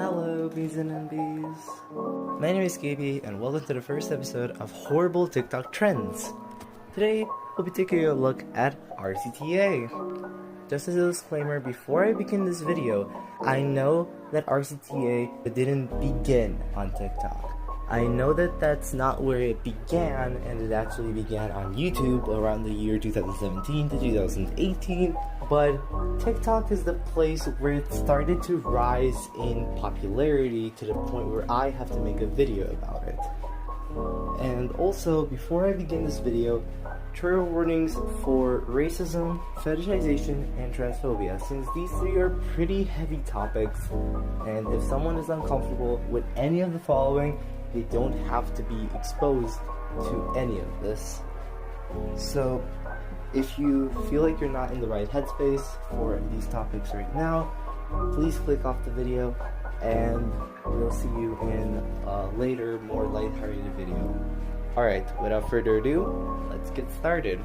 Hello, bees and MBs. My name is Gaby, and welcome to the first episode of Horrible TikTok Trends. Today, we'll be taking a look at RCTA. Just as a disclaimer, before I begin this video, I know that RCTA didn't begin on TikTok. I know that that's not where it began, and it actually began on YouTube around the year 2017 to 2018, but TikTok is the place where it started to rise in popularity to the point where I have to make a video about it. And also, before I begin this video, trigger warnings for racism, fetishization, and transphobia, since these three are pretty heavy topics, and if someone is uncomfortable with any of the following, they don't have to be exposed to any of this. So, if you feel like you're not in the right headspace for these topics right now, please click off the video, and we'll see you in a later, more lighthearted video. Alright, without further ado, let's get started.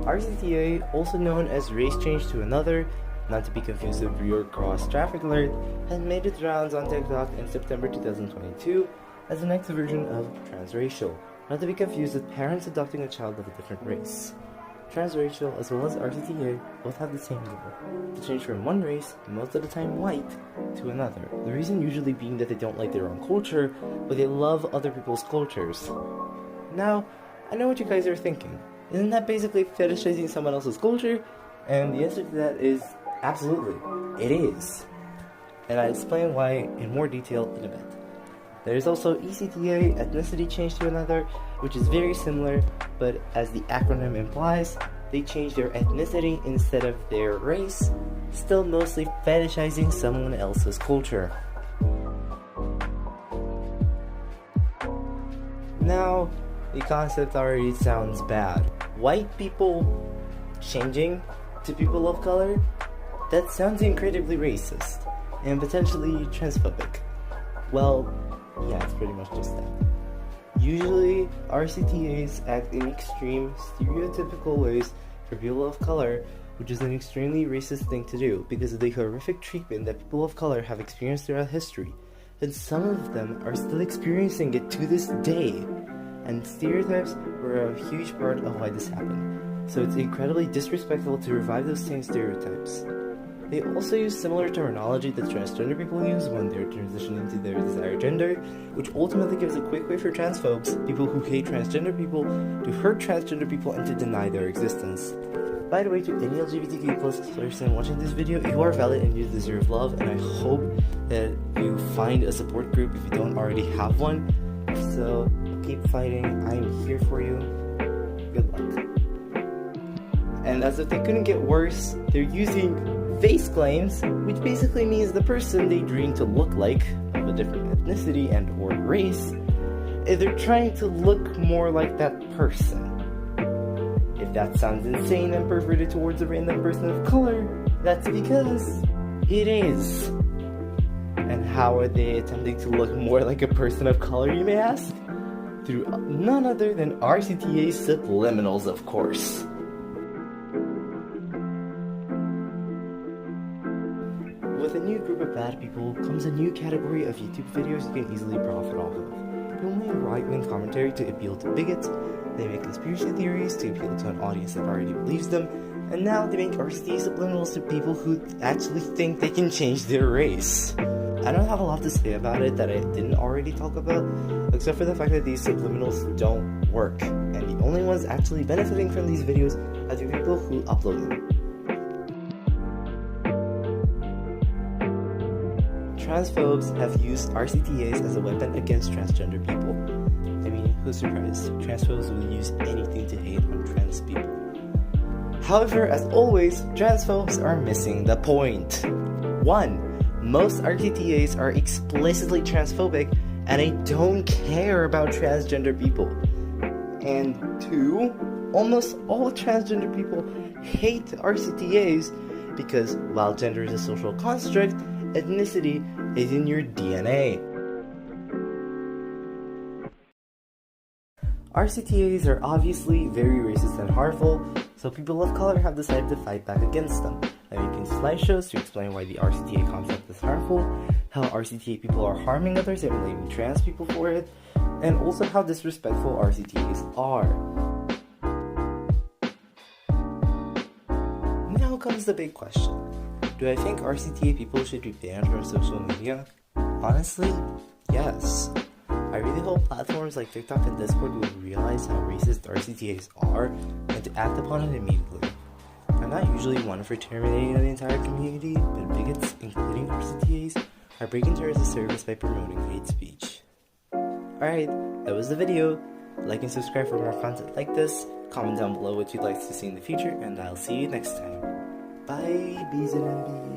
RCTA, also known as race change to another, not to be confused with your cross traffic alert, has made its rounds on TikTok in September 2022 as the next version of transracial, not to be confused with parents adopting a child of a different race. Transracial as well as RCTA both have the same goal, to change from one race, most of the time white, to another. The reason usually being that they don't like their own culture, but they love other people's cultures. Now, I know what you guys are thinking. Isn't that basically fetishizing someone else's culture? And the answer to that is absolutely, it is. And I'll explain why in more detail in a bit. There is also ECTA, ethnicity change to another, which is very similar, but as the acronym implies, they change their ethnicity instead of their race, still mostly fetishizing someone else's culture. Now, the concept already sounds bad. White people changing to people of color? That sounds incredibly racist, and potentially transphobic. Well, yeah, it's pretty much just that. Usually, RCTAs act in extreme, stereotypical ways for people of color, which is an extremely racist thing to do because of the horrific treatment that people of color have experienced throughout history, and some of them are still experiencing it to this day. And stereotypes were a huge part of why this happened, so it's incredibly disrespectful to revive those same stereotypes. They also use similar terminology that transgender people use when they're transitioning to their desired gender, which ultimately gives a quick way for transphobes, people who hate transgender people, to hurt transgender people and to deny their existence. By the way, to any LGBTQ+ person watching this video, you are valid and you deserve love, and I hope that you find a support group if you don't already have one. So, keep fighting, I'm here for you. Good luck. And as if they couldn't get worse, they're using face claims, which basically means the person they dream to look like, of a different ethnicity and or race, they're trying to look more like that person. If that sounds insane and perverted towards a random person of color, that's because it is. And how are they attempting to look more like a person of color, you may ask? Through none other than RCTA subliminals, of course. With a new group of bad people comes a new category of YouTube videos you can easily profit off of. People make right-wing commentary to appeal to bigots, they make conspiracy theories to appeal to an audience that already believes them, and now they make RCTA subliminals to people who actually think they can change their race. I don't have a lot to say about it that I didn't already talk about, except for the fact that these subliminals don't work, and the only ones actually benefiting from these videos are the people who upload them. Transphobes have used RCTAs as a weapon against transgender people. I mean, who's surprised? Transphobes will use anything to hate on trans people. However, as always, transphobes are missing the point. 1. Most RCTAs are explicitly transphobic, and they don't care about transgender people. And 2. Almost all transgender people hate RCTAs because while gender is a social construct, ethnicity is in your DNA. RCTAs are obviously very racist and harmful, so people of color have decided to fight back against them. I'm making slideshows to explain why the RCTA concept is harmful, how RCTA people are harming others and blaming trans people for it, and also how disrespectful RCTAs are. Now comes the big question. Do I think RCTA people should be banned from social media? Honestly, yes. I really hope platforms like TikTok and Discord will realize how racist RCTAs are and to act upon it immediately. I'm not usually one for terminating an entire community, but bigots, including RCTAs, are breaking terms of service by promoting hate speech. Alright, that was the video. Like and subscribe for more content like this. Comment down below what you'd like to see in the future, and I'll see you next time. Bye, bees and bees.